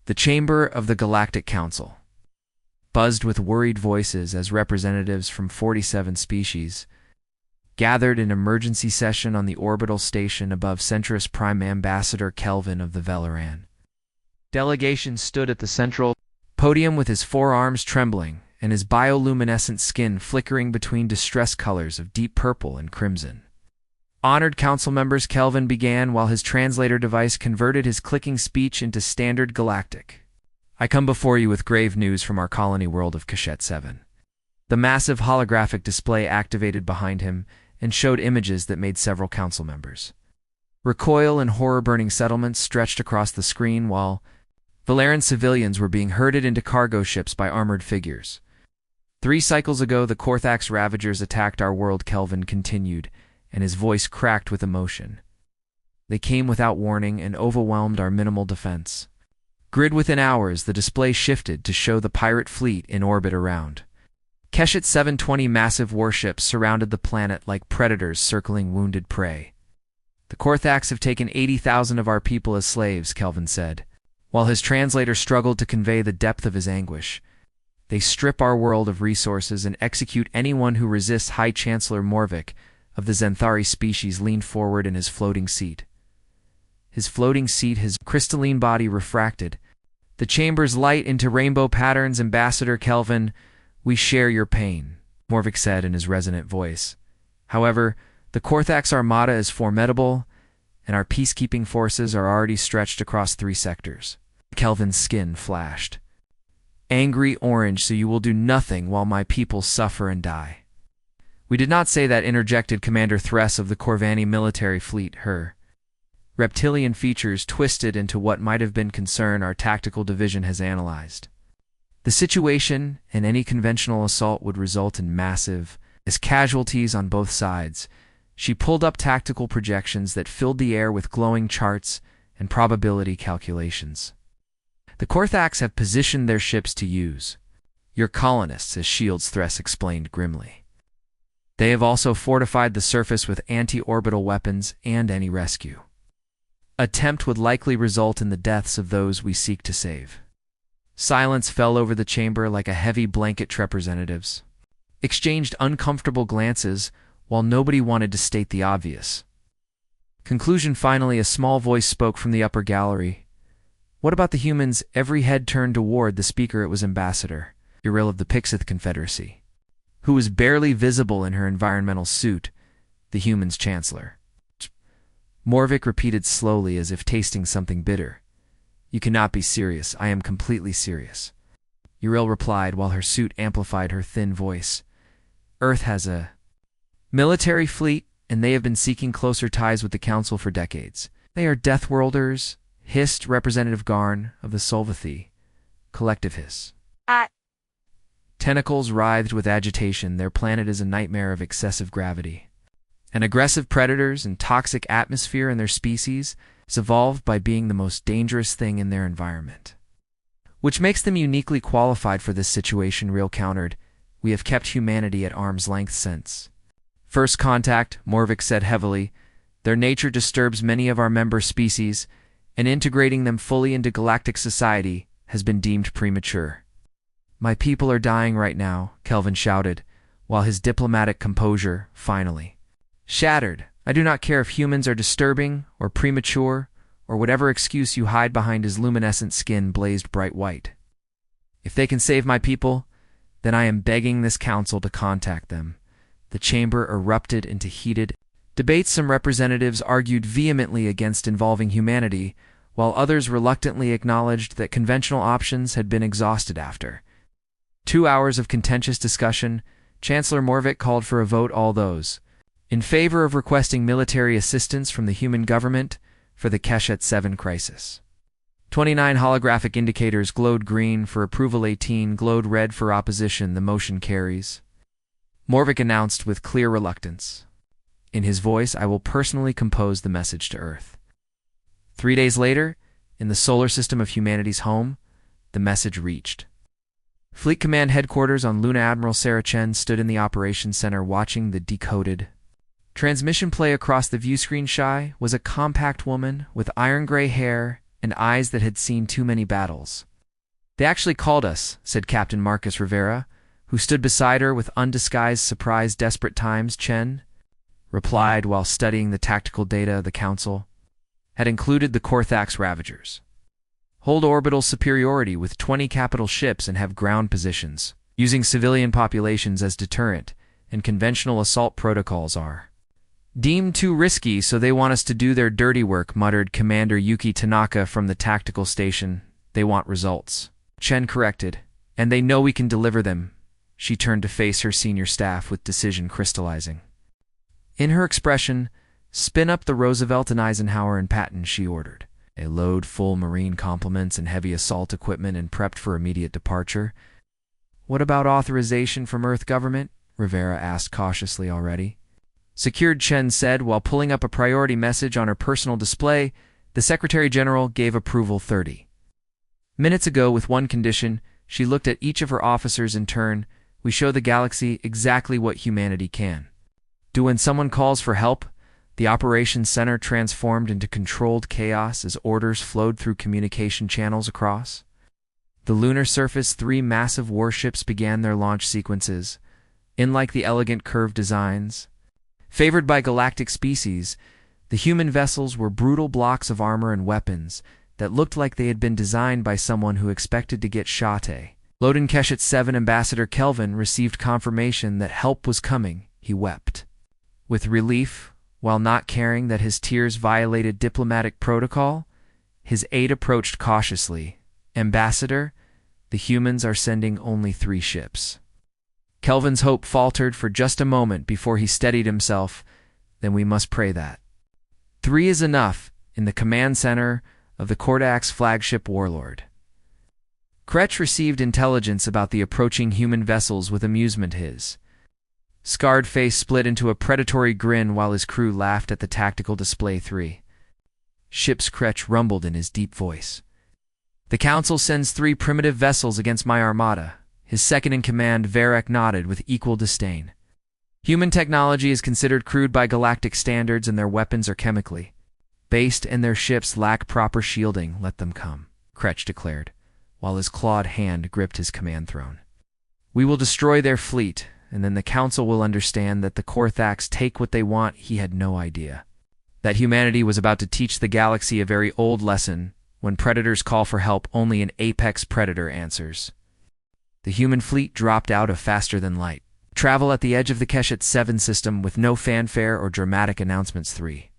The chamber of the Galactic Council buzzed with worried voices as representatives from 47 species gathered in emergency session on the orbital station above Centris Prime Ambassador Kelvin of the Velaran. Delegation stood at the central podium with his forearms trembling and his bioluminescent skin flickering between distress colors of deep purple and crimson. Honored council members, Kelvin began while his translator device converted his clicking speech into standard galactic. I come before you with grave news from our colony world of Kashet 7. The massive holographic display activated behind him and showed images that made several council members recoil, and horror-burning settlements stretched across the screen while Velaran civilians were being herded into cargo ships by armored figures. 3 cycles ago, the Korthax Ravagers attacked our world, Kelvin continued, and his voice cracked with emotion. They came without warning and overwhelmed our minimal defense. Grid within hours, the display shifted to show the pirate fleet in orbit around. Keshet 720 massive warships surrounded the planet like predators circling wounded prey. The Korthax have taken 80,000 of our people as slaves, Kelvin said, while his translator struggled to convey the depth of his anguish. They strip our world of resources and execute anyone who resists. High Chancellor Morvik of the Zenthari species leaned forward in his floating seat. His crystalline body refracted the chamber's light into rainbow patterns. Ambassador Kelvin, we share your pain, Morvik said in his resonant voice. However, the Korthax armada is formidable, and our peacekeeping forces are already stretched across 3 sectors. Kelvin's skin flashed angry orange. So you will do nothing while my people suffer and die? We did not say that, interjected Commander Thress of the Corvani military fleet. Her reptilian features twisted into what might have been concern. Our tactical division has analyzed the situation, and any conventional assault would result in massive casualties on both sides. She pulled up tactical projections that filled the air with glowing charts and probability calculations. The Korthax have positioned their ships to use your colonists as shields, Thress explained grimly. They have also fortified the surface with anti-orbital weapons, and any rescue attempt would likely result in the deaths of those we seek to save. Silence fell over the chamber like a heavy blanket. Representatives exchanged uncomfortable glances while nobody wanted to state the obvious. Conclusion. Finally, a small voice spoke from the upper gallery. What about the humans? Every head turned toward the speaker. It was Ambassador Yril of the Pixith Confederacy, who was barely visible in her environmental suit, the humans' chancellor. Morvik repeated slowly as if tasting something bitter. You cannot be serious. I am completely serious, Yril replied while her suit amplified her thin voice. Earth has a military fleet, and they have been seeking closer ties with the Council for decades. They are Deathworlders, hissed Representative Garn of the Solvathi. Collective hiss. Tentacles writhed with agitation. Their planet is a nightmare of excessive gravity and aggressive predators and toxic atmosphere, and their species has evolved by being the most dangerous thing in their environment, which makes them uniquely qualified for this situation, Real countered. We have kept humanity at arm's length since first contact, Morvik said heavily. Their nature disturbs many of our member species, and integrating them fully into galactic society has been deemed premature. My people are dying right now, Kelvin shouted, while his diplomatic composure finally shattered. I do not care if humans are disturbing or premature or whatever excuse you hide behind. His luminescent skin blazed bright white. If they can save my people, then I am begging this council to contact them. The chamber erupted into heated debates. Some representatives argued vehemently against involving humanity, while others reluctantly acknowledged that conventional options had been exhausted. After 2 hours of contentious discussion, Chancellor Morvik called for a vote. All those in favor of requesting military assistance from the human government for the Keshet 7 crisis. 29 holographic indicators glowed green for approval, 18 glowed red for opposition. The motion carries, Morvik announced with clear reluctance. In his voice, I will personally compose the message to Earth. 3 days later, in the solar system of humanity's home, the message reached. Fleet Command Headquarters on Luna. Admiral Sarah Chen stood in the operations center watching the decoded transmission play across the viewscreen. Shy was a compact woman with iron gray hair and eyes that had seen too many battles. "They actually called us," said Captain Marcus Rivera, who stood beside her with undisguised surprise. "Desperate times," Chen replied while studying the tactical data of the Council, had included the Korthax Ravagers. "Hold orbital superiority with 20 capital ships and have ground positions, using civilian populations as deterrent, and conventional assault protocols are deemed too risky, so they want us to do their dirty work," muttered Commander Yuki Tanaka from the tactical station. "They want results," Chen corrected, "and they know we can deliver them." She turned to face her senior staff with decision crystallizing in her expression. "Spin up the Roosevelt and Eisenhower and Patton," she ordered. "A load full marine complements and heavy assault equipment and prepped for immediate departure." "What about authorization from Earth government?" Rivera asked cautiously. "Already secured," Chen said while pulling up a priority message on her personal display. "The Secretary General gave approval 30 minutes ago with one condition." She looked at each of her officers in turn. "We show the galaxy exactly what humanity can do when someone calls for help." The operations center transformed into controlled chaos as orders flowed through communication channels across the lunar surface. 3 massive warships began their launch sequences. Unlike the elegant curved designs favored by galactic species, the human vessels were brutal blocks of armor and weapons that looked like they had been designed by someone who expected to get shot. Loden Keshet 7 Ambassador Kelvin received confirmation that help was coming. He wept with relief while not caring that his tears violated diplomatic protocol. His aide approached cautiously. "Ambassador, the humans are sending only 3 ships." Kelvin's hope faltered for just a moment before he steadied himself. "Then we must pray that 3 is enough." In the command center of the Kordax flagship Warlord, Kretsch received intelligence about the approaching human vessels with amusement. His scarred face split into a predatory grin while his crew laughed at the tactical display. 3 ships, Kretsch rumbled in his deep voice. "The Council sends 3 primitive vessels against my armada." His second-in-command, Varek, nodded with equal disdain. "Human technology is considered crude by galactic standards, and their weapons are chemically based, and their ships lack proper shielding." "Let them come," Kretsch declared, while his clawed hand gripped his command throne. "We will destroy their fleet, and then the Council will understand that the Korthax take what they want." He had no idea that humanity was about to teach the galaxy a very old lesson. When predators call for help, only an apex predator answers. The human fleet dropped out of faster-than-light travel at the edge of the Keshet 7 system with no fanfare or dramatic announcements. 3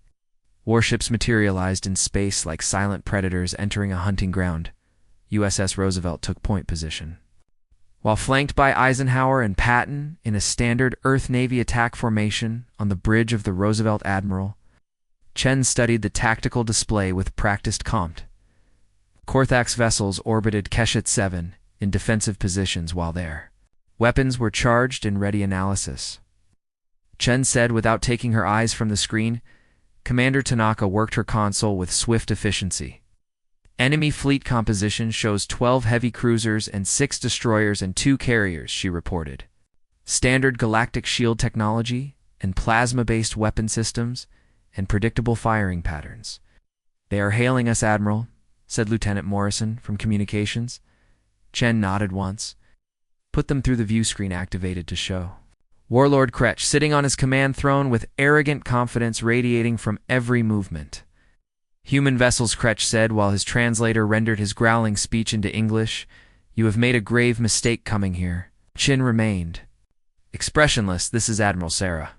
warships materialized in space like silent predators entering a hunting ground. USS Roosevelt took point position, while flanked by Eisenhower and Patton in a standard Earth-Navy attack formation on the bridge of the Roosevelt Admiral. Chen studied the tactical display with practiced compt. Korthax vessels orbited Keshet 7 in defensive positions while their weapons were charged in ready analysis. Chen said without taking her eyes from the screen. Commander Tanaka worked her console with swift efficiency. "Enemy fleet composition shows 12 heavy cruisers and 6 destroyers and 2 carriers," she reported. "Standard galactic shield technology and plasma-based weapon systems and predictable firing patterns." "They are hailing us, Admiral," said Lieutenant Morrison from communications. Chen nodded once. "Put them through the view screen activated to show." Warlord Kretsch sitting on his command throne with arrogant confidence radiating from every movement. "Human vessels," Kretsch said while his translator rendered his growling speech into English. "You have made a grave mistake coming here." Chen remained expressionless. "This is Admiral Sarah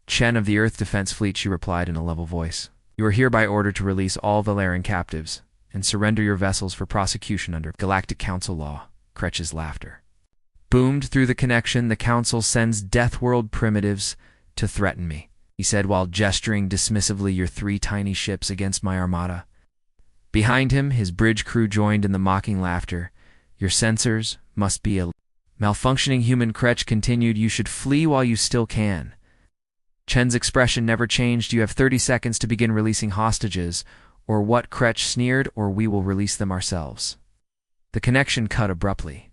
Chen of the Earth Defense Fleet," she replied in a level voice. "You are hereby ordered to release all Valerian captives and surrender your vessels for prosecution under Galactic Council law." Kretsch's laughter boomed through the connection. "The Council sends Deathworld primitives to threaten me," he said while gesturing dismissively. "Your 3 tiny ships against my armada." Behind him, his bridge crew joined in the mocking laughter. "Your sensors must be malfunctioning." Human Kretsch continued. "You should flee while you still can." Chen's expression never changed. "You have 30 seconds to begin releasing hostages, or what?" Kretsch sneered. "Or we will release them ourselves." The connection cut abruptly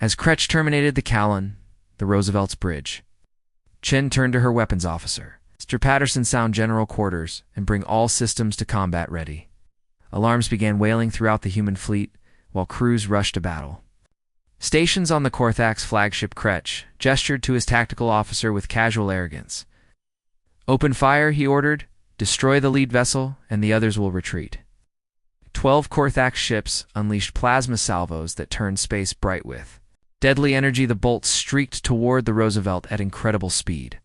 as Kretsch terminated the Callan, the Roosevelt's bridge. Chen turned to her weapons officer. "Mr. Patterson, sound general quarters and bring all systems to combat ready." Alarms began wailing throughout the human fleet, while crews rushed to battle. Stations on the Korthak's flagship Kretch gestured to his tactical officer with casual arrogance. "Open fire," he ordered. "Destroy the lead vessel, and the others will retreat." 12 Korthak ships unleashed plasma salvos that turned space bright with deadly energy. The bolts streaked toward the Roosevelt at incredible speed.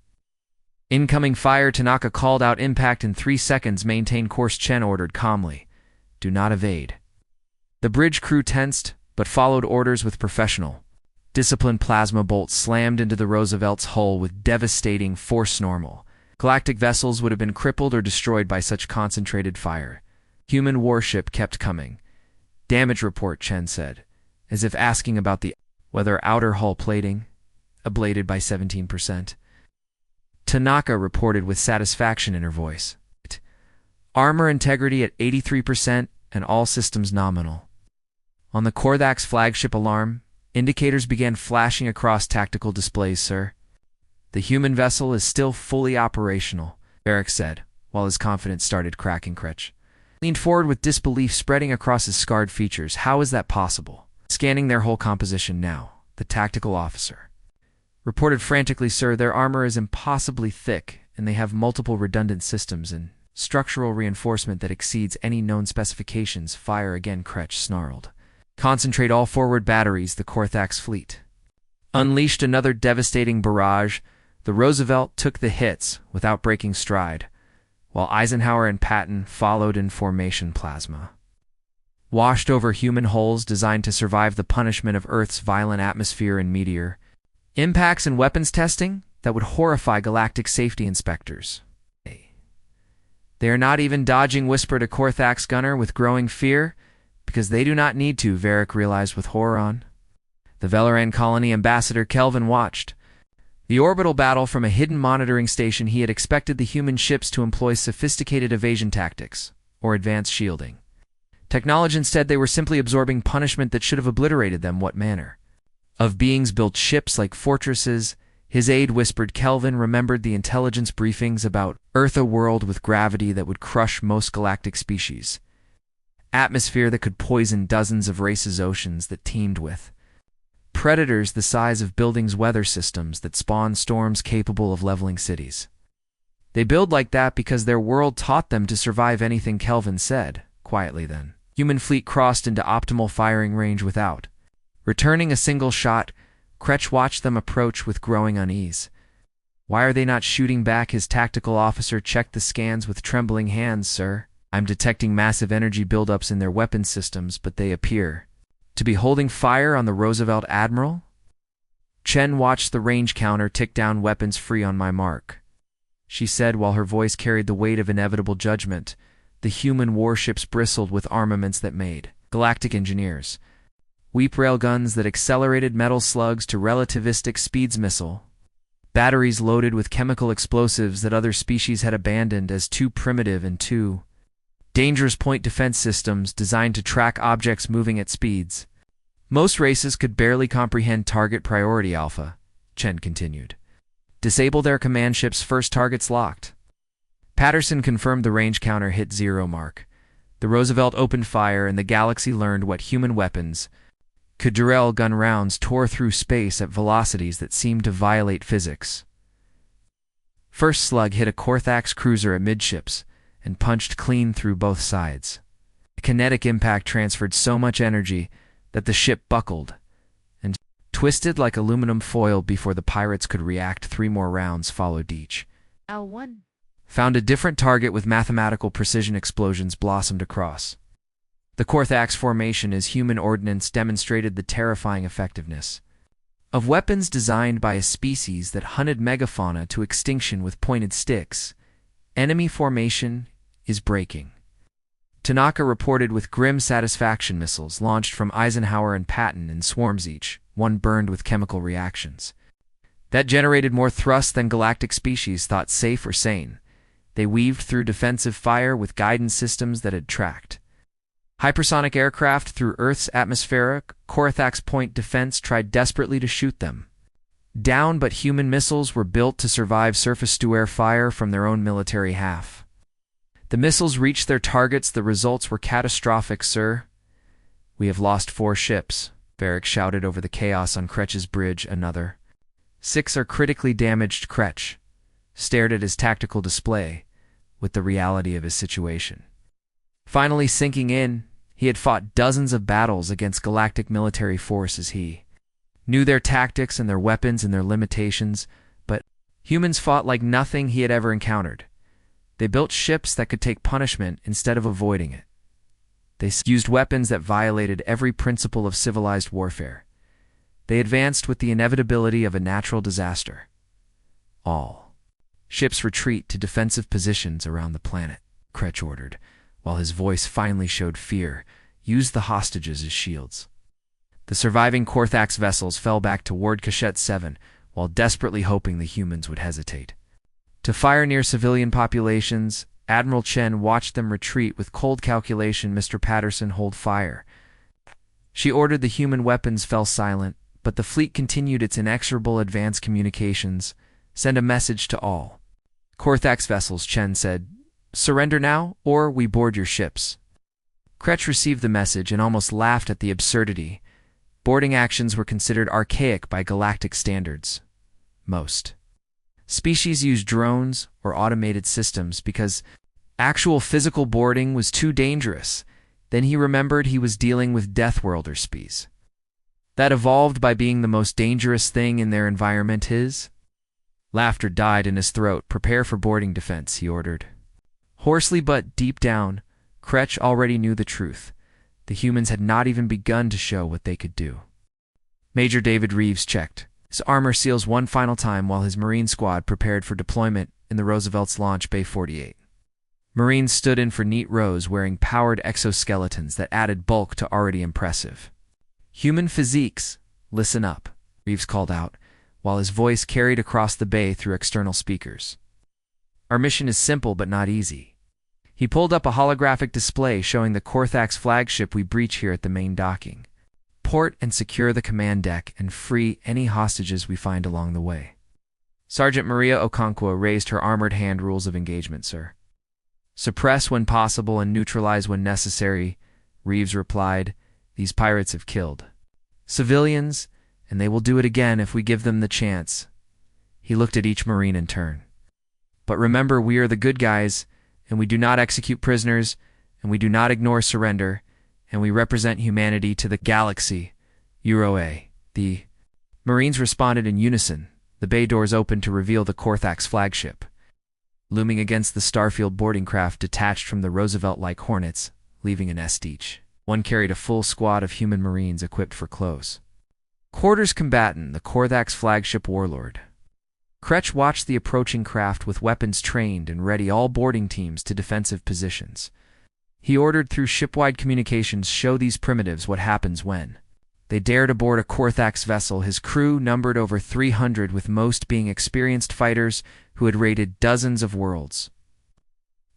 "Incoming fire," Tanaka called out. "Impact in 3 seconds. Maintain course," Chen ordered calmly. "Do not evade." The bridge crew tensed, but followed orders with professional discipline. Plasma bolts slammed into the Roosevelt's hull with devastating force. Normal galactic vessels would have been crippled or destroyed by such concentrated fire. Human warship kept coming. "Damage report," Chen said, as if asking about the weather. "Outer hull plating ablated by 17%. Tanaka reported with satisfaction in her voice. "Armor integrity at 83% and all systems nominal." On the Korthak's flagship alarm, indicators began flashing across tactical displays. "Sir, the human vessel is still fully operational," Eric said, while his confidence started cracking. Kretch leaned forward with disbelief spreading across his scarred features. "How is that possible?" "Scanning their whole composition now," the tactical officer reported frantically. "Sir, their armor is impossibly thick, and they have multiple redundant systems and structural reinforcement that exceeds any known specifications." "Fire again," Kretch snarled. "Concentrate all forward batteries." The Korthak's fleet unleashed another devastating barrage. The Roosevelt took the hits without breaking stride, while Eisenhower and Patton followed in formation. Plasma washed over human hulls designed to survive the punishment of Earth's violent atmosphere and meteor impacts and weapons testing that would horrify galactic safety inspectors. "They are not even dodging," whispered a Korthak's gunner with growing fear. "Because they do not need to," Varric realized with horror. On the Velaran colony, Ambassador Kelvin watched the orbital battle from a hidden monitoring station. He had expected the human ships to employ sophisticated evasion tactics or advanced shielding technology. Instead, they were simply absorbing punishment that should have obliterated them. "What manner of beings built ships like fortresses?" his aide whispered. Kelvin remembered the intelligence briefings about Earth, a world with gravity that would crush most galactic species, atmosphere that could poison dozens of races, oceans that teemed with predators the size of buildings, weather systems that spawn storms capable of leveling cities. "They build like that because their world taught them to survive anything," Kelvin said quietly. Then human fleet crossed into optimal firing range without returning a single shot. Kretch watched them approach with growing unease. "Why are they not shooting back?" His tactical officer checked the scans with trembling hands. "Sir, I'm detecting massive energy buildups in their weapons systems, but they appear to be holding fire on the Roosevelt." "Admiral?" Chen watched the range counter tick down. "Weapons free on my mark," she said while her voice carried the weight of inevitable judgment. The human warships bristled with armaments that made galactic engineers weep. Railguns that accelerated metal slugs to relativistic speeds, missile batteries loaded with chemical explosives that other species had abandoned as too primitive, and too dangerous. Point defense systems designed to track objects moving at speeds most races could barely comprehend. "Target priority Alpha," Chen continued. "Disable their command ships first. Targets locked." Patterson confirmed. The range counter hit 0 mark. The Roosevelt opened fire, and the galaxy learned what human weapons could. Durrell gun rounds tore through space at velocities that seemed to violate physics. First slug hit a Korthak's cruiser amidships and punched clean through both sides. The kinetic impact transferred so much energy that the ship buckled and twisted like aluminum foil before the pirates could react. 3 more rounds followed. Each L1 found a different target with mathematical precision. Explosions blossomed across the Korthak's formation as human ordnance demonstrated the terrifying effectiveness of weapons designed by a species that hunted megafauna to extinction with pointed sticks. "Enemy formation is breaking," Tanaka reported with grim satisfaction. Missiles launched from Eisenhower and Patton in swarms, each one burned with chemical reactions that generated more thrust than galactic species thought safe or sane. They weaved through defensive fire with guidance systems that had tracked hypersonic aircraft through Earth's atmosphere. Korthak's point defense tried desperately to shoot them down, but human missiles were built to survive surface-to-air fire from their own military half. The missiles reached their targets. The results were catastrophic, sir. We have lost 4 ships, Varric shouted over the chaos on Kretch's bridge. Another. 6 are critically damaged. Kretch stared at his tactical display with the reality of his situation. Finally sinking in, he had fought dozens of battles against galactic military forces. He knew their tactics and their weapons and their limitations, but humans fought like nothing he had ever encountered. They built ships that could take punishment instead of avoiding it. They used weapons that violated every principle of civilized warfare. They advanced with the inevitability of a natural disaster. All ships retreat to defensive positions around the planet, Kretch ordered, while his voice finally showed fear. Use the hostages as shields. The surviving Korthax vessels fell back toward Cachette 7, while desperately hoping the humans would hesitate to fire near civilian populations. Admiral Chen watched them retreat with cold calculation. Mr. Patterson, hold fire. She ordered. The human weapons fell silent, but the fleet continued its inexorable advance. Communications. Send a message to all Korthax vessels, Chen said. Surrender now, or we board your ships. Kretch received the message and almost laughed at the absurdity. Boarding actions were considered archaic by galactic standards. Most species used drones or automated systems because actual physical boarding was too dangerous. Then he remembered he was dealing with Deathworlder species that evolved by being the most dangerous thing in their environment. His laughter died in his throat. Prepare for boarding defense, he ordered. Hoarsely, but deep down, Kretch already knew the truth. The humans had not even begun to show what they could do. Major David Reeves checked his armor seals one final time while his Marine squad prepared for deployment in the Roosevelt's launch Bay 48. Marines stood in for neat rows wearing powered exoskeletons that added bulk to already impressive human physiques. Listen up, Reeves called out, while his voice carried across the bay through external speakers. Our mission is simple but not easy. He pulled up a holographic display showing the Korthax flagship. We breach here at the main docking port and secure the command deck and free any hostages we find along the way. Sergeant Maria Okonkwo raised her armored hand. Rules of engagement, sir. Suppress when possible and neutralize when necessary, Reeves replied. These pirates have killed civilians, and they will do it again if we give them the chance. He looked at each Marine in turn. But remember, we are the good guys, and we do not execute prisoners, and we do not ignore surrender, and we represent humanity to the galaxy. Euro A. The Marines responded in unison. The bay doors opened to reveal the Korthax flagship. Looming against the Starfield boarding craft detached from the Roosevelt-like Hornets, leaving a nest each. One carried a full squad of human Marines equipped for close quarters combatant, the Korthax flagship Warlord. Kretch watched the approaching craft with weapons trained and ready. All boarding teams to defensive positions. He ordered through shipwide communications, show these primitives what happens when they dare to board a Korthax vessel. His crew numbered over 300, with most being experienced fighters who had raided dozens of worlds.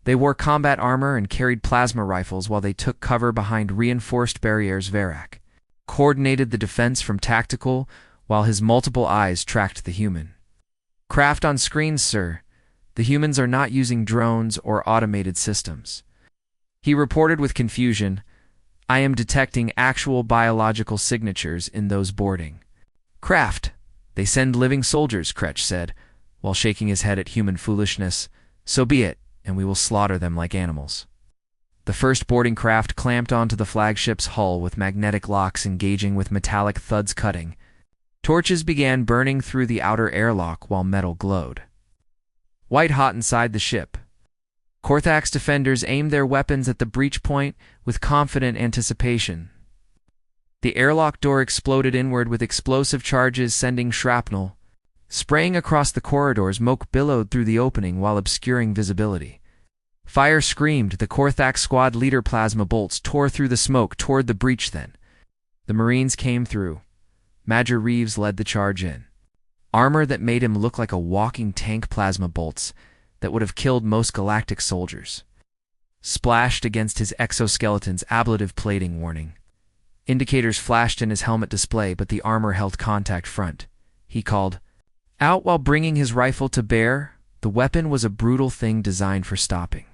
They wore combat armor and carried plasma rifles while they took cover behind reinforced barriers. Varric coordinated the defense from tactical, while his multiple eyes tracked the human craft on screens. Sir, the humans are not using drones or automated systems. He reported with confusion. I am detecting actual biological signatures in those boarding craft. They send living soldiers, Kretch said, while shaking his head at human foolishness. So be it, and we will slaughter them like animals. The first boarding craft clamped onto the flagship's hull with magnetic locks engaging with metallic thuds cutting. Torches began burning through the outer airlock while metal glowed white hot inside the ship. Korthax defenders aimed their weapons at the breach point with confident anticipation. The airlock door exploded inward with explosive charges sending shrapnel spraying across the corridors. Smoke billowed through the opening while obscuring visibility. Fire screamed. The Korthax squad leader plasma bolts tore through the smoke toward the breach. Then the Marines came through. Major Reeves led the charge in. Armor that made him look like a walking tank. Plasma bolts that would have killed most galactic soldiers splashed against his exoskeleton's ablative plating. Warning indicators flashed in his helmet display, but the armor held contact. Front, he called out while bringing his rifle to bear. The weapon was a brutal thing designed for stopping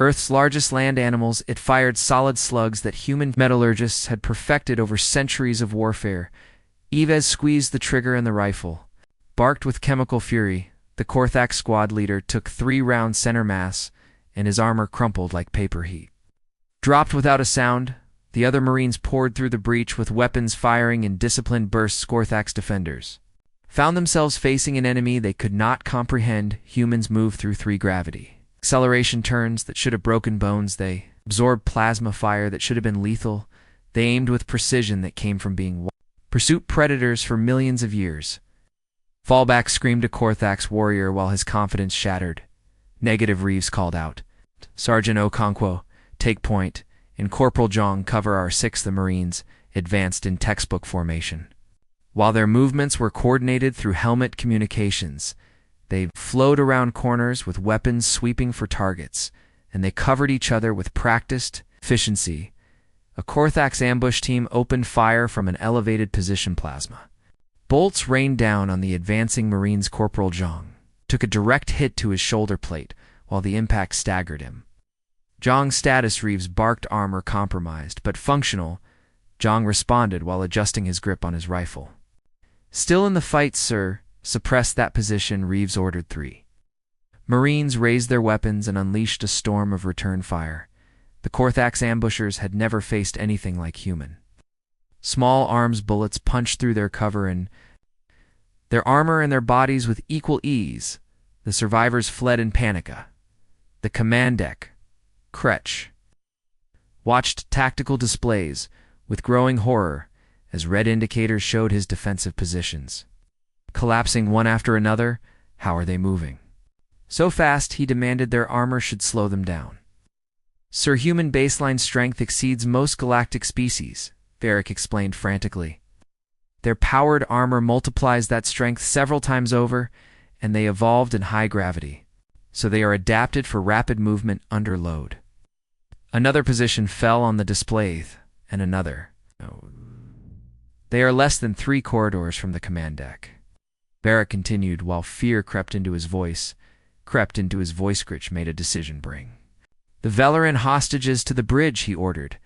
Earth's largest land animals, it fired solid slugs that human metallurgists had perfected over centuries of warfare. Yves squeezed the trigger in the rifle. Barked with chemical fury, the Korthax squad leader took 3 rounds center mass, and his armor crumpled like paper heat. Dropped without a sound, the other Marines poured through the breach with weapons firing in disciplined bursts. Korthax defenders found themselves facing an enemy they could not comprehend. Humans moved through 3 gravity acceleration turns that should have broken bones. They absorbed plasma fire that should have been lethal. They aimed with precision that came from being pursuit predators for millions of years. Fallback screamed a Korthax warrior while his confidence shattered. Negative, Reeves called out. Sergeant Okonkwo, take point, and Corporal Jong cover our 6th. The Marines advanced in textbook formation. While their movements were coordinated through helmet communications, they flowed around corners with weapons sweeping for targets, and they covered each other with practiced efficiency. A Korthax ambush team opened fire from an elevated position. Plasma bolts rained down on the advancing Marines. Corporal Jong took a direct hit to his shoulder plate, while the impact staggered him. Jong's status, Reeves barked, armor compromised, but functional. Jong responded while adjusting his grip on his rifle. Still in the fight, sir. Suppress that position, Reeves ordered. 3 Marines raised their weapons and unleashed a storm of return fire. The Korthax ambushers had never faced anything like human. Small arms bullets punched through their cover and their armor and their bodies with equal ease. The survivors fled in panic. The command deck, Kretsch, watched tactical displays with growing horror as red indicators showed his defensive positions. Collapsing one after another, how are they moving? So fast, he demanded, their armor should slow them down. Sir, human baseline strength exceeds most galactic species, Varric explained frantically. Their powered armor multiplies that strength several times over, and they evolved in high gravity, so they are adapted for rapid movement under load. Another position fell on the display, and another. They are less than 3 corridors from the command deck. Varric continued while fear crept into his voice. Gritch made a decision. Bring the Velaran hostages to the bridge, he ordered.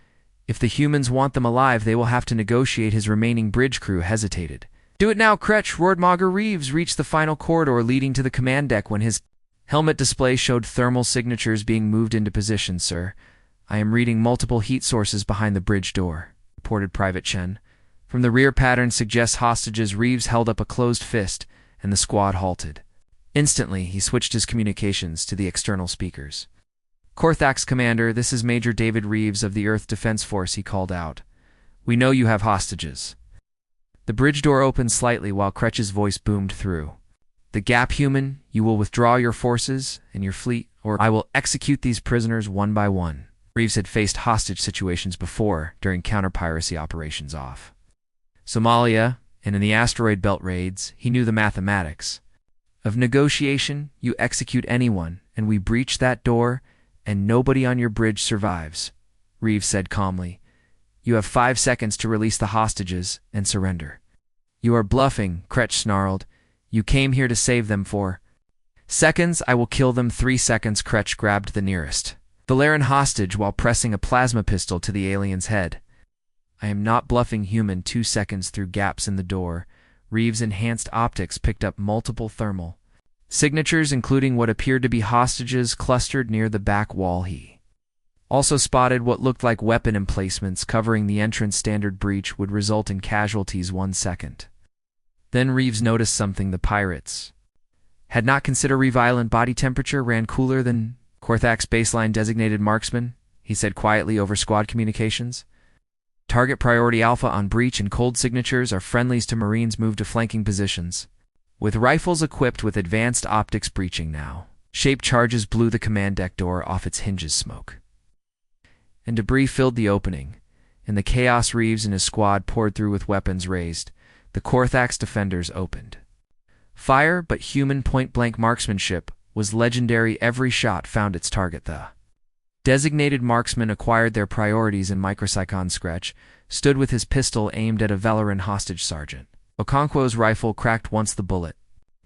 If the humans want them alive, they will have to negotiate. His remaining bridge crew hesitated. Do it now, Kretsch, roared Maugre. Reeves reached the final corridor leading to the command deck when his helmet display showed thermal signatures being moved into position. Sir, I am reading multiple heat sources behind the bridge door, reported Private Chen. From the rear, pattern suggests hostages. Reeves held up a closed fist, and the squad halted. Instantly, he switched his communications to the external speakers. Korthax Commander, this is Major David Reeves of the Earth Defense Force, he called out. We know you have hostages. The bridge door opened slightly while Kretsch's voice boomed through. The Gap human, you will withdraw your forces and your fleet, or I will execute these prisoners one by one. Reeves had faced hostage situations before during counter-piracy operations off Somalia and in the asteroid belt raids. He knew the mathematics of negotiation. You execute anyone, and we breach that door, and nobody on your bridge survives, Reeves said calmly. You have 5 seconds to release the hostages and surrender. You are bluffing, Kretsch snarled. You came here to save them for seconds. I will kill them. 3 seconds. Kretsch grabbed the nearest Velaran hostage while pressing a plasma pistol to the alien's head. I am not bluffing, human. 2 seconds. Through gaps in the door, Reeves' enhanced optics picked up multiple thermal signatures, including what appeared to be hostages clustered near the back wall. He also spotted what looked like weapon emplacements covering the entrance. Standard breach would result in casualties. 1 second. Then Reeves noticed something the pirates had not considered. Violent body temperature ran cooler than Korthax baseline designated marksman, he said quietly over squad communications. Target priority Alpha on breach, and cold signatures are friendlies to Marines. Move to flanking positions. With rifles equipped with advanced optics. Breaching now. Shape charges blew the command deck door off its hinges. Smoke and debris filled the opening. In the chaos, Reeves and his squad poured through with weapons raised. The Korthax defenders opened fire, but human point-blank marksmanship was legendary. Every shot found its target. The designated marksman acquired their priorities, and Microsicon Scratch stood with his pistol aimed at a Velaran hostage sergeant. Okonkwo's rifle cracked once the bullet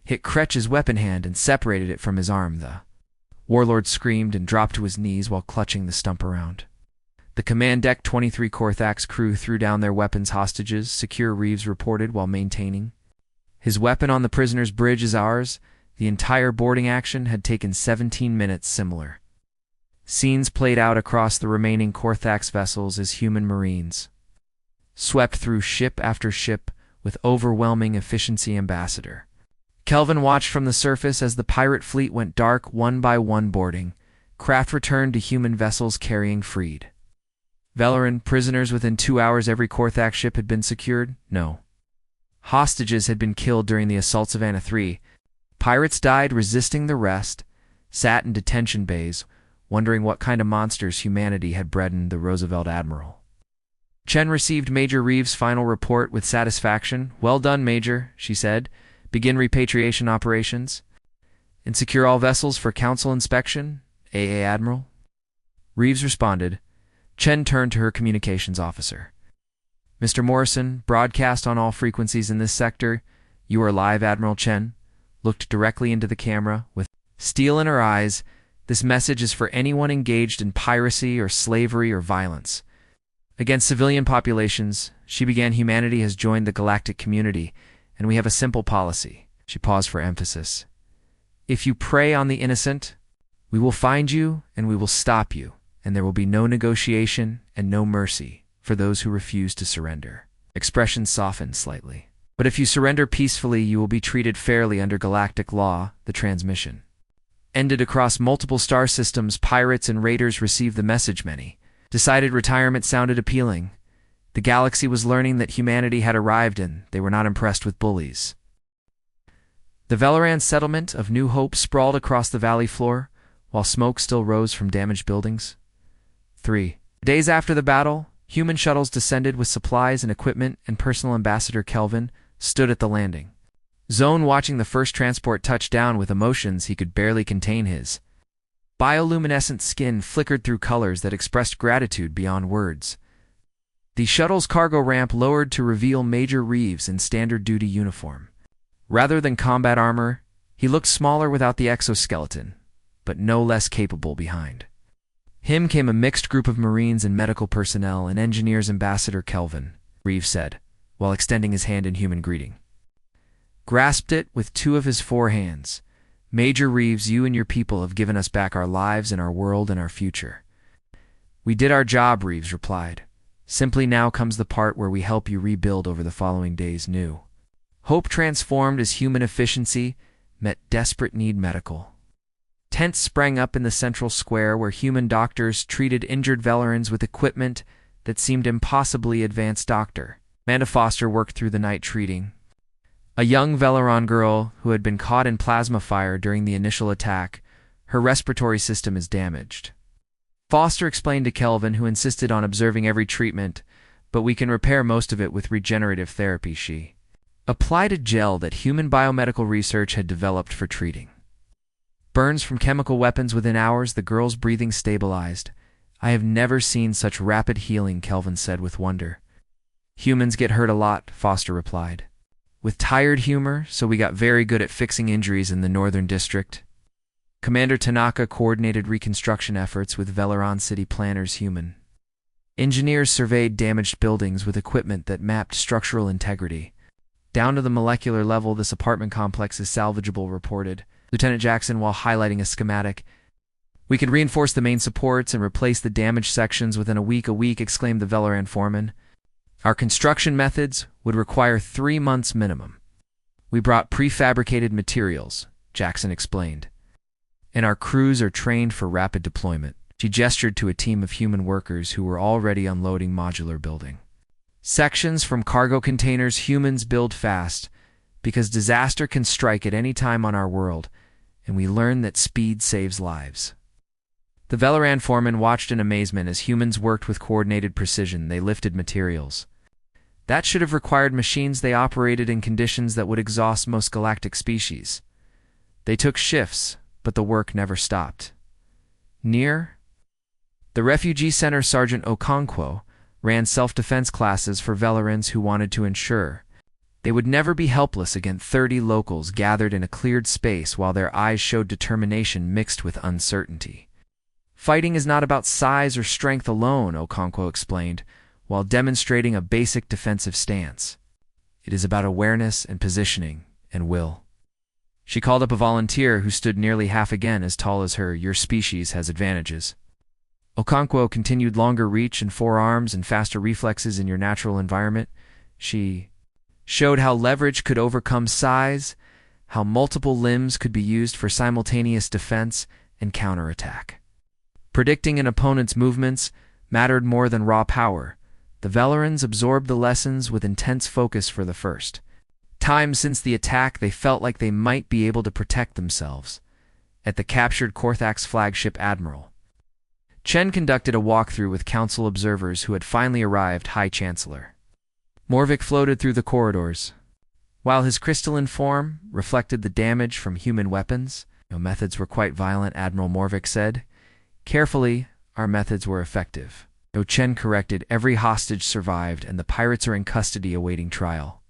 hit Kretsch's weapon hand and separated it from his arm. The Warlord screamed and dropped to his knees while clutching the stump around. The command deck 23 Korthax crew threw down their weapons hostages, secure, Reeves reported while maintaining. His weapon on the prisoner's bridge is ours. The entire boarding action had taken 17 minutes similar. Scenes played out across the remaining Korthax vessels as human marines swept through ship after ship with overwhelming efficiency. Ambassador Kelvin watched from the surface as the pirate fleet went dark one by one, boarding. Craft returned to human vessels carrying freed Velaran prisoners within 2 hours. Every Korthax ship had been secured. No hostages had been killed during the assaults of Anna 3. Pirates died resisting the rest, sat in detention bays, wondering what kind of monsters humanity had bred in the Roosevelt Admiral. Chen received Major Reeves' final report with satisfaction. "Well done, Major," she said. "Begin repatriation operations and secure all vessels for council inspection, AA Admiral." Reeves responded. Chen turned to her communications officer. "Mr. Morrison, broadcast on all frequencies in this sector. You are live." Admiral Chen looked directly into the camera with steel in her eyes. "This message is for anyone engaged in piracy or slavery or violence against civilian populations." She began. "Humanity has joined the galactic community, and we have a simple policy." She paused for emphasis. "If you prey on the innocent, we will find you and we will stop you, and there will be no negotiation and no mercy for those who refuse to surrender." Expression softened slightly. "But if you surrender peacefully, you will be treated fairly under galactic law." The transmission ended across multiple star systems. Pirates and raiders received the message. Many decided retirement sounded appealing. The galaxy was learning that humanity had arrived, and they were not impressed with bullies. The Velaran settlement of New Hope sprawled across the valley floor, while smoke still rose from damaged buildings. 3 days after the battle, human shuttles descended with supplies and equipment, and personal ambassador Kelvin stood at the landing zone watching the first transport touch down. With emotions he could barely contain, his bioluminescent skin flickered through colors that expressed gratitude beyond words. The shuttle's cargo ramp lowered to reveal Major Reeves in standard duty uniform. Rather than combat armor, he looked smaller without the exoskeleton, but no less capable behind him came a mixed group of Marines and medical personnel and engineers. "Ambassador Kelvin," Reeves said, while extending his hand in human greeting. Grasped it with 2 of his 4 hands. "Major Reeves, you and your people have given us back our lives and our world and our future." "We did our job," Reeves replied. "Simply now comes the part where we help you rebuild over the following days." New hope transformed as human efficiency met desperate need. Medical tents sprang up in the central square where human doctors treated injured Velarans with equipment that seemed impossibly advanced. Dr. Amanda Foster worked through the night treating a young Velaran girl who had been caught in plasma fire during the initial attack. Her respiratory system is damaged. Foster explained to Kelvin, who insisted on observing every treatment, "But we can repair most of it with regenerative therapy." She applied a gel that human biomedical research had developed for treating burns from chemical weapons. Within hours, the girl's breathing stabilized. "I have never seen such rapid healing," Kelvin said with wonder. "Humans get hurt a lot," Foster replied, with tired humor, "so we got very good at fixing injuries in the Northern District." Commander Tanaka coordinated reconstruction efforts with Velaran city planners. Human engineers surveyed damaged buildings with equipment that mapped structural integrity down to the molecular level. "This apartment complex is salvageable," reported Lieutenant Jackson while highlighting a schematic. "We could reinforce the main supports and replace the damaged sections within a week," exclaimed the Velaran foreman. "Our construction methods would require 3 months minimum." "We brought prefabricated materials," Jackson explained, "and our crews are trained for rapid deployment." She gestured to a team of human workers who were already unloading modular building sections from cargo containers. "Humans build fast because disaster can strike at any time on our world, and we learn that speed saves lives." The Velaran foreman watched in amazement as humans worked with coordinated precision. They lifted materials that should have required machines. They operated in conditions that would exhaust most galactic species. They took shifts, but the work never stopped. Near the refugee center, Sergeant Okonkwo ran self-defense classes for Velarans who wanted to ensure They would never be helpless against 30 locals gathered in a cleared space while their eyes showed determination mixed with uncertainty. Fighting is not about size or strength alone, Okonkwo explained, while demonstrating a basic defensive stance. It is about awareness and positioning and will. She called up a volunteer who stood nearly half again as tall as her. Your species has advantages. Okonkwo continued. Longer reach and forearms and faster reflexes in your natural environment. She showed how leverage could overcome size, how multiple limbs could be used for simultaneous defense and counterattack. Predicting an opponent's movements mattered more than raw power. The Velerans absorbed the lessons with intense focus. For the first time since the attack, they felt like they might be able to protect themselves. At the captured Korthak's flagship, Admiral Chen conducted a walkthrough with council observers who had finally arrived. High Chancellor Morvik floated through the corridors. While his crystalline form reflected the damage from human weapons, no methods were quite violent, Admiral Morvik said. Carefully, our methods were effective. Chen corrected. Every hostage survived, and the pirates are in custody awaiting trial.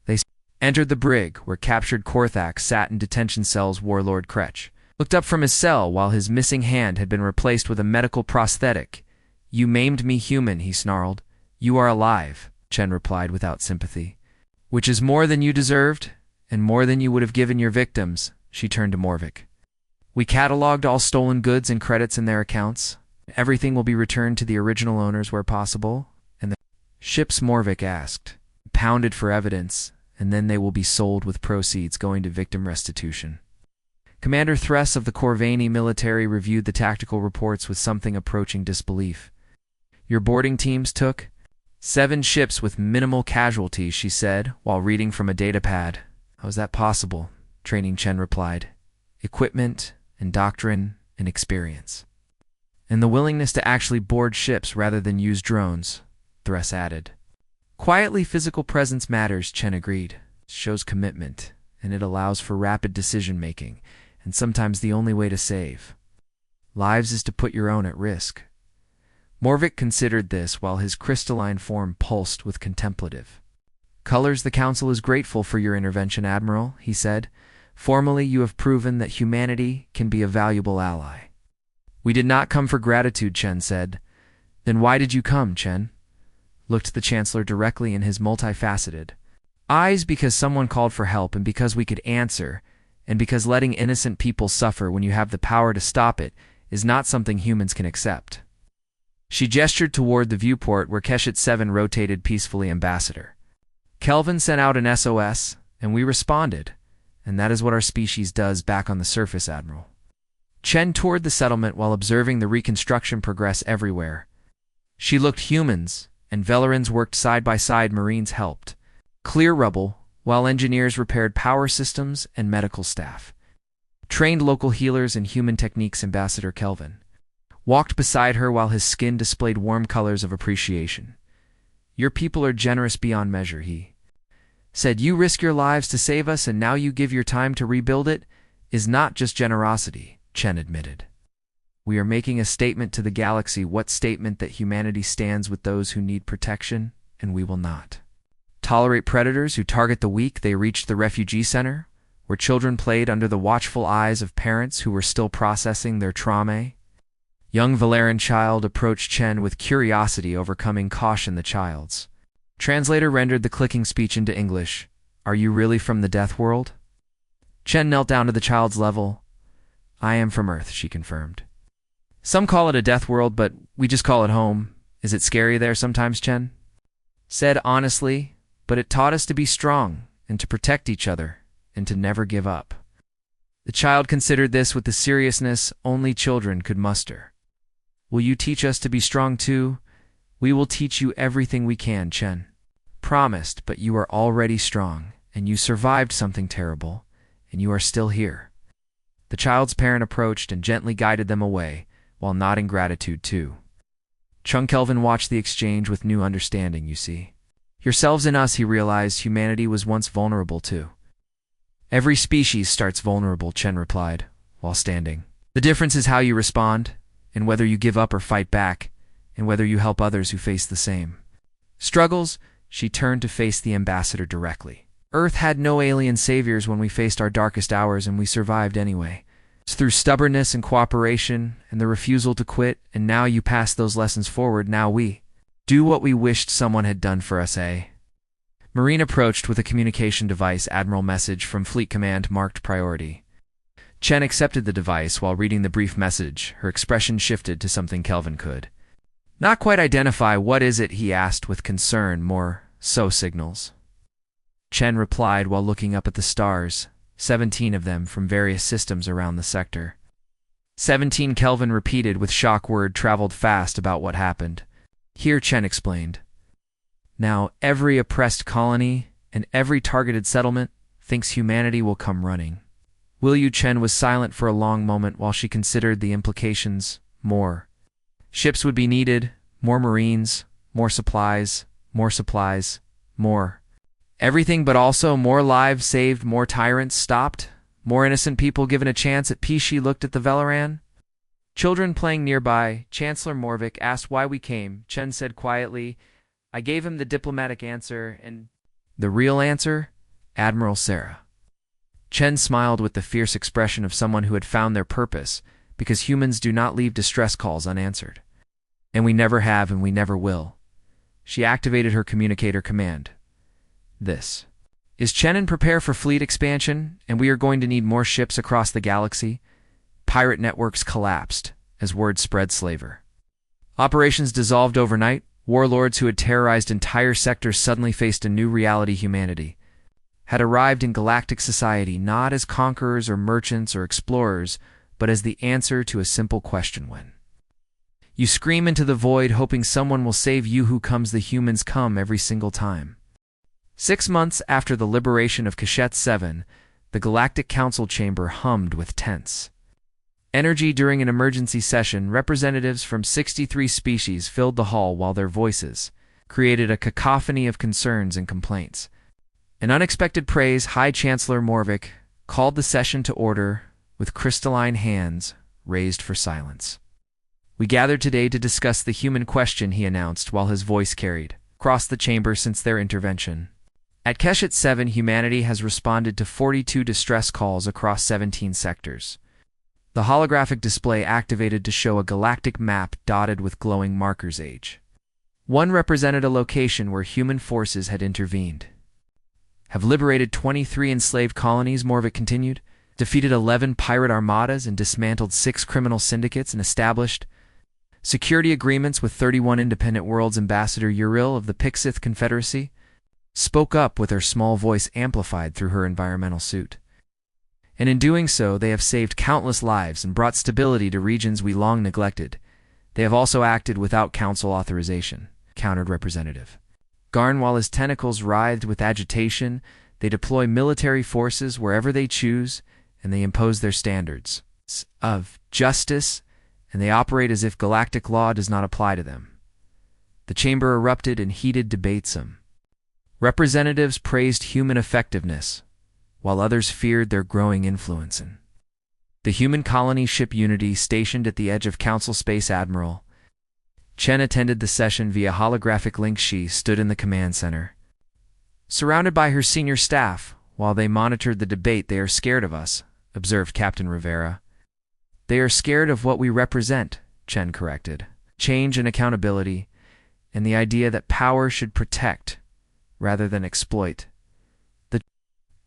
They entered the brig, where captured Korthak sat in detention cells. Warlord Kretch looked up from his cell while his missing hand had been replaced with a medical prosthetic. You maimed me, human, he snarled. You are alive, Chen replied without sympathy. Which is more than you deserved, and more than you would have given your victims. She turned to Morvik. We cataloged all stolen goods and credits in their accounts. Everything will be returned to the original owners where possible, and the ships, Morvik asked, pounded for evidence, and then they will be sold with proceeds going to victim restitution. Commander Thress of the Corvani military reviewed the tactical reports with something approaching disbelief. Your boarding teams took 7 ships with minimal casualties, she said, while reading from a datapad. How is that possible? Training Chen replied. Equipment and doctrine and experience. And the willingness to actually board ships rather than use drones, Thress added. Quietly, physical presence matters, Chen agreed. It shows commitment, and it allows for rapid decision-making, and sometimes the only way to save lives is to put your own at risk. Morvik considered this while his crystalline form pulsed with contemplative. Colors, the Council is grateful for your intervention, Admiral, he said. Formally, you have proven that humanity can be a valuable ally. We did not come for gratitude, Chen said. Then why did you come, Chen? Looked the Chancellor directly in his multifaceted eyes. Because someone called for help, and because we could answer, and because letting innocent people suffer when you have the power to stop it is not something humans can accept. She gestured toward the viewport where Keshet 7 rotated peacefully. Ambassador Kelvin sent out an SOS, and we responded, and that is what our species does back on the surface, Admiral. Chen toured the settlement while observing the reconstruction progress everywhere. She looked. Humans and Velerans worked side by side. Marines helped clear rubble, while engineers repaired power systems and medical staff trained local healers in human techniques. Ambassador Kelvin walked beside her while his skin displayed warm colors of appreciation. Your people are generous beyond measure, he said. You risk your lives to save us, and now you give your time to rebuild it, is not just generosity, Chen admitted. We are making a statement to the galaxy. What statement? That humanity stands with those who need protection, and we will not tolerate predators who target the weak. They reached the refugee center, where children played under the watchful eyes of parents who were still processing their trauma. Young Valeran child approached Chen with curiosity overcoming caution. The child's translator rendered the clicking speech into English. Are you really from the Deathworld? Chen knelt down to the child's level. I am from Earth, she confirmed. Some call it a Deathworld, but we just call it home. Is it scary there sometimes, Chen said honestly, but it taught us to be strong and to protect each other and to never give up. The child considered this with the seriousness only children could muster. Will you teach us to be strong too? We will teach you everything we can, Chen promised, but you are already strong, and you survived something terrible, and you are still here. The child's parent approached and gently guided them away, while nodding gratitude too. Chung Kelvin watched the exchange with new understanding. You see, yourselves and us, he realized humanity was once vulnerable too. Every species starts vulnerable, Chen replied, while standing. The difference is how you respond, and whether you give up or fight back, and whether you help others who face the same struggles. she turned to face the ambassador directly. Earth had no alien saviors when we faced our darkest hours, and we survived anyway. It's through stubbornness and cooperation and the refusal to quit, and now you pass those lessons forward. Now we do what we wished someone had done for us, eh? Marine approached with a communication device Admiral message from Fleet Command marked priority. Chen accepted the device while reading the brief message. Her expression shifted to something Kelvin could not quite identify. What is it? He asked with concern. More SO signals. Chen replied while looking up at the stars, 17 of them from various systems around the sector. 17, Kelvin repeated with shock. Word traveled fast about what happened. Here, Chen explained. Now, every oppressed colony and every targeted settlement thinks humanity will come running. Will you? Chen was silent for a long moment while she considered the implications. More ships would be needed, more Marines, more supplies, more. Everything, but also more lives saved, more tyrants stopped, more innocent people given a chance at peace. She looked at the Velaran. Children playing nearby. Chancellor Morvik asked why we came. Chen said quietly, I gave him the diplomatic answer, and the real answer? Admiral Sarah. Chen smiled with the fierce expression of someone who had found their purpose, because humans do not leave distress calls unanswered. And we never have, and we never will. She activated her communicator command. This is Chen, and prepare for fleet expansion, and we are going to need more ships across the galaxy. Pirate networks collapsed as word spread. Slaver operations dissolved overnight. Warlords who had terrorized entire sectors suddenly faced a new reality. Humanity had arrived in galactic society not as conquerors or merchants or explorers, but as the answer to a simple question. When you scream into the void hoping someone will save you, who comes? The humans come every single time. 6 months after the liberation of Kashet 7, the Galactic Council chamber hummed with tense energy. During an emergency session, representatives from 63 species filled the hall while their voices created a cacophony of concerns and complaints. An unexpected praise. High Chancellor Morvik called the session to order with crystalline hands raised for silence. We gathered today to discuss the human question, he announced while his voice carried across the chamber. Since their intervention at Keshet 7, humanity has responded to 42 distress calls across 17 sectors. The holographic display activated to show a galactic map dotted with glowing markers. Age 1 represented a location where human forces had intervened. Have liberated 23 enslaved colonies, Morvik continued, defeated 11 pirate armadas and dismantled 6 criminal syndicates, and established security agreements with 31 independent worlds. Ambassador Uriel of the Pixith Confederacy spoke up with her small voice amplified through her environmental suit. And in doing so, they have saved countless lives and brought stability to regions we long neglected. They have also acted without council authorization, countered Representative Garn. While his tentacles writhed with agitation, they deploy military forces wherever they choose, and they impose their standards of justice, and they operate as if galactic law does not apply to them. The chamber erupted in heated debate. Some representatives praised human effectiveness, while others feared their growing influence. In the human colony ship Unity, stationed at the edge of Council Space, Admiral Chen attended the session via holographic link. She stood in the command center, surrounded by her senior staff, while they monitored the debate. They are scared of us, observed Captain Rivera. They are scared of what we represent, Chen corrected. Change and accountability, and the idea that power should protect rather than exploit. The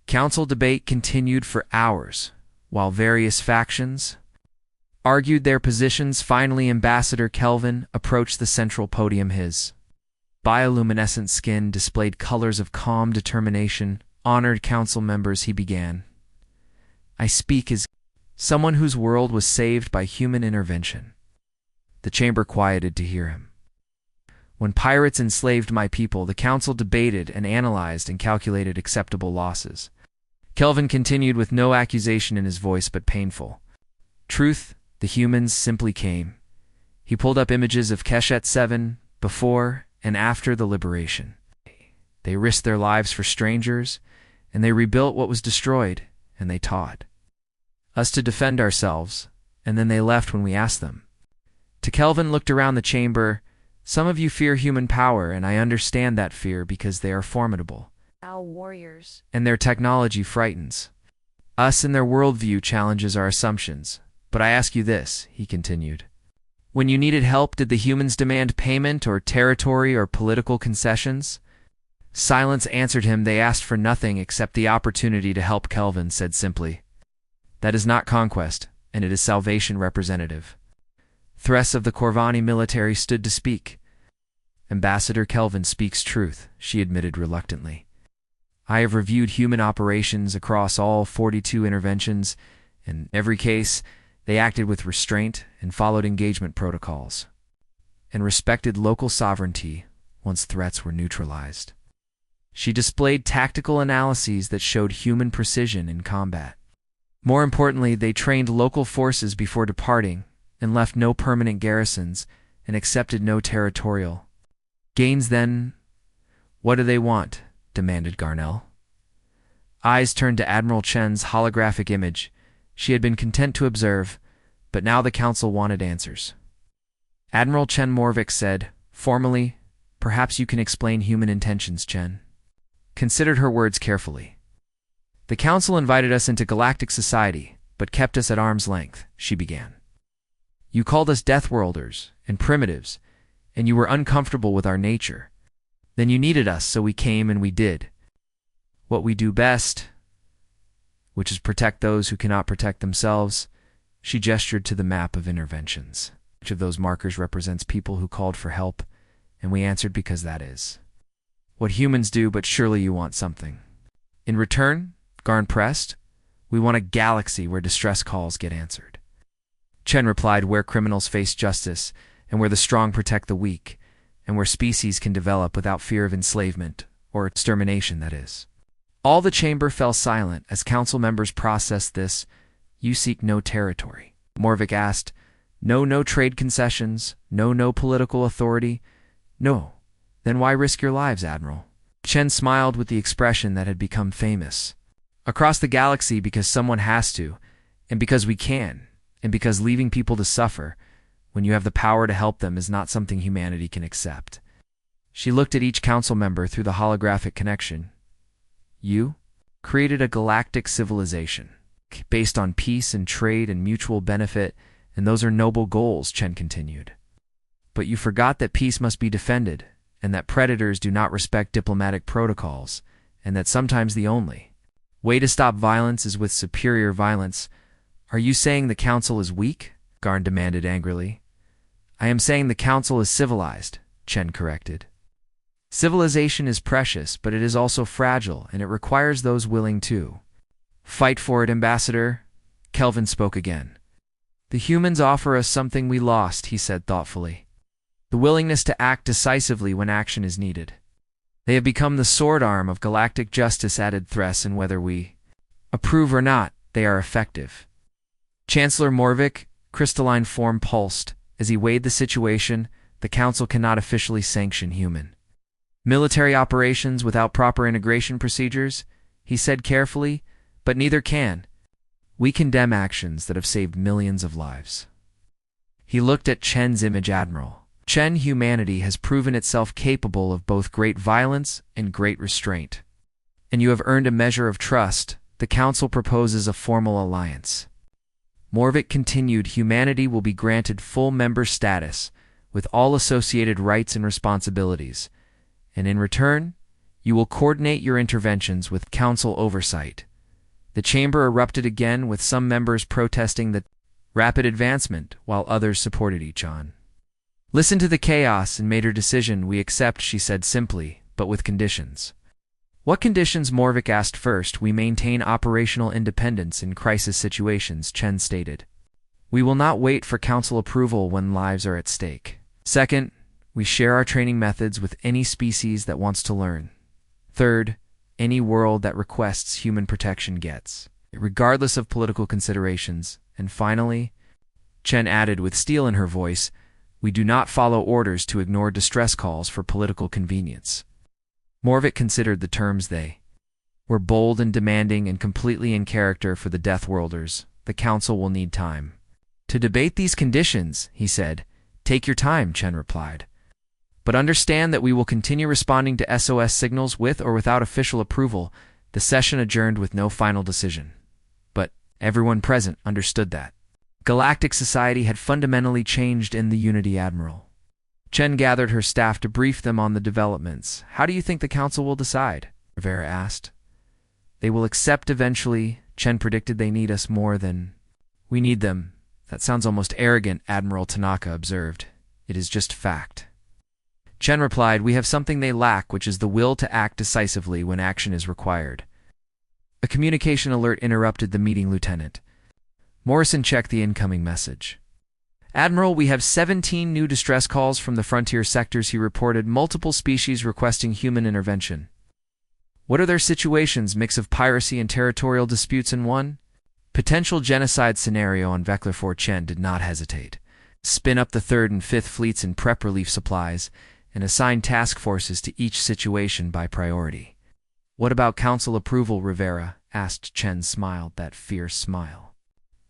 council debate continued for hours, while various factions argued their positions. Finally, Ambassador Kelvin approached the central podium. His bioluminescent skin displayed colors of calm determination. Honored council members, he began. I speak as someone whose world was saved by human intervention. The chamber quieted to hear him. When pirates enslaved my people, the council debated and analyzed and calculated acceptable losses. Kelvin continued with no accusation in his voice, but painful truth. The humans simply came. He pulled up images of Keshet 7 before and after the liberation. They risked their lives for strangers, and they rebuilt what was destroyed, and they taught us to defend ourselves, and then they left when we asked them. To Kelvin looked around the chamber. Some of you fear human power, and I understand that fear because they are formidable. Our warriors. And their technology frightens us, and their worldview challenges our assumptions. But I ask you this, he continued. When you needed help, did the humans demand payment or territory or political concessions? Silence answered him. They asked for nothing except the opportunity to help. Kelvin said simply. That is not conquest, and it is salvation. Representative Thress of the Corvani military stood to speak. Ambassador Kelvin speaks truth, she admitted reluctantly. I have reviewed human operations across all 42 interventions. In every case, they acted with restraint and followed engagement protocols, and respected local sovereignty once threats were neutralized. She displayed tactical analyses that showed human precision in combat. More importantly, they trained local forces before departing and left no permanent garrisons and accepted no territorial gains. Then, what do they want? Demanded Garnell. Eyes turned to Admiral Chen's holographic image. She had been content to observe, but now the council wanted answers. Admiral Chen Morvik said, formally, perhaps you can explain human intentions, Chen. Considered her words carefully. The council invited us into galactic society, but kept us at arm's length, she began. You called us Deathworlders and primitives, and you were uncomfortable with our nature. Then you needed us, so we came and we did what we do best, which is protect those who cannot protect themselves. She gestured to the map of interventions. Each of those markers represents people who called for help, and we answered because that is what humans do. But surely you want something. In return, Garn pressed, we want a galaxy where distress calls get answered. Chen replied, where criminals face justice, and where the strong protect the weak, and where species can develop without fear of enslavement, or extermination, that is. All the chamber fell silent as council members processed this. You seek no territory. Morvik asked, no trade concessions, no political authority. No. Then why risk your lives, Admiral? Chen smiled with the expression that had become famous. Across the galaxy, because someone has to, and because we can, and because leaving people to suffer when you have the power to help them is not something humanity can accept. She looked at each council member through the holographic connection. You created a galactic civilization based on peace and trade and mutual benefit, and those are noble goals, Chen continued. But you forgot that peace must be defended, and that predators do not respect diplomatic protocols, and that sometimes the only way to stop violence is with superior violence. Are you saying the council is weak? Garn demanded angrily. I am saying the council is civilized, Chen corrected. Civilization is precious, but it is also fragile, and it requires those willing to fight for it. Ambassador, Kelvin spoke again. The humans offer us something we lost, he said thoughtfully. The willingness to act decisively when action is needed. They have become the sword arm of galactic justice, added Thress, and whether we approve or not, they are effective. Chancellor Morvik, crystalline form pulsed. As he weighed the situation, the council cannot officially sanction human military operations without proper integration procedures, he said carefully, but neither can. We condemn actions that have saved millions of lives. He looked at Chen's image. Admiral Chen, humanity has proven itself capable of both great violence and great restraint. And you have earned a measure of trust. The council proposes a formal alliance. Morvik continued, humanity will be granted full member status with all associated rights and responsibilities, and in return, you will coordinate your interventions with council oversight. The chamber erupted again, with some members protesting the rapid advancement while others supported each on. Listened to the chaos and made her decision. We accept, she said simply, but with conditions. What conditions? Morvik asked. First, we maintain operational independence in crisis situations, Chen stated. We will not wait for council approval when lives are at stake. Second, we share our training methods with any species that wants to learn. Third, any world that requests human protection gets, regardless of political considerations. And finally, Chen added with steel in her voice, we do not follow orders to ignore distress calls for political convenience. Morvik considered the terms. They were bold and demanding and completely in character for the Deathworlders. The council will need time to debate these conditions, he said. Take your time, Chen replied. But understand that we will continue responding to SOS signals with or without official approval. The session adjourned with no final decision. But everyone present understood that galactic society had fundamentally changed in the Unity Admiral. Chen gathered her staff to brief them on the developments. How do you think the council will decide? Rivera asked. They will accept eventually. Chen predicted they need us more than we need them. That sounds almost arrogant, Admiral Tanaka observed. It is just fact. Chen replied, we have something they lack, which is the will to act decisively when action is required. A communication alert interrupted the meeting, Lieutenant. Morrison checked the incoming message. Admiral, we have 17 new distress calls from the frontier sectors, he reported, multiple species requesting human intervention. What are their situations? Mix of piracy and territorial disputes in one? Potential genocide scenario on Vector 4. Chen did not hesitate. Spin up the 3rd and 5th fleets in prep relief supplies and assign task forces to each situation by priority. What about council approval, Rivera? Asked. Chen smiled, that fierce smile.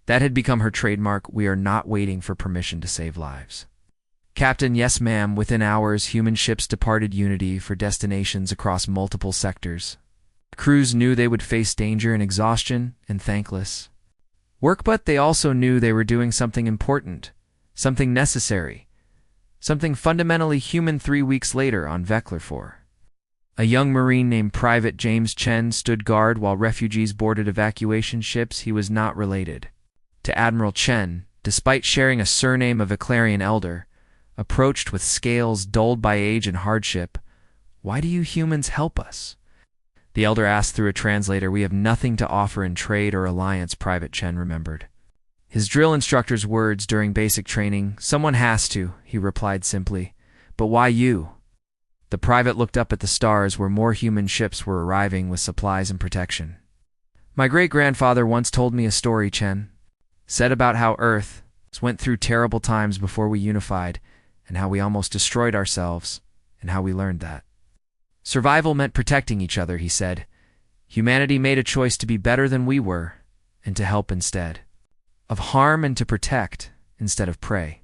That had become her trademark. We are not waiting for permission to save lives. Captain, yes ma'am. Within hours, human ships departed Unity for destinations across multiple sectors. Crews knew they would face danger and exhaustion and thankless work, but they also knew they were doing something important, something necessary, something fundamentally human. 3 weeks later on Vector 4. A young Marine named Private James Chen stood guard while refugees boarded evacuation ships. He was not related to Admiral Chen, despite sharing a surname of Eclarian Elder. Approached with scales dulled by age and hardship. Why do you humans help us? The Elder asked through a translator. We have nothing to offer in trade or alliance, Private Chen remembered. His drill instructor's words during basic training. Someone has to, he replied simply. But why you? The private looked up at the stars where more human ships were arriving with supplies and protection. My great-grandfather once told me a story, Chen. Said about how Earth went through terrible times before we unified, and how we almost destroyed ourselves, and how we learned that survival meant protecting each other, he said. Humanity made a choice to be better than we were, and to help instead of harm, and to protect instead of prey.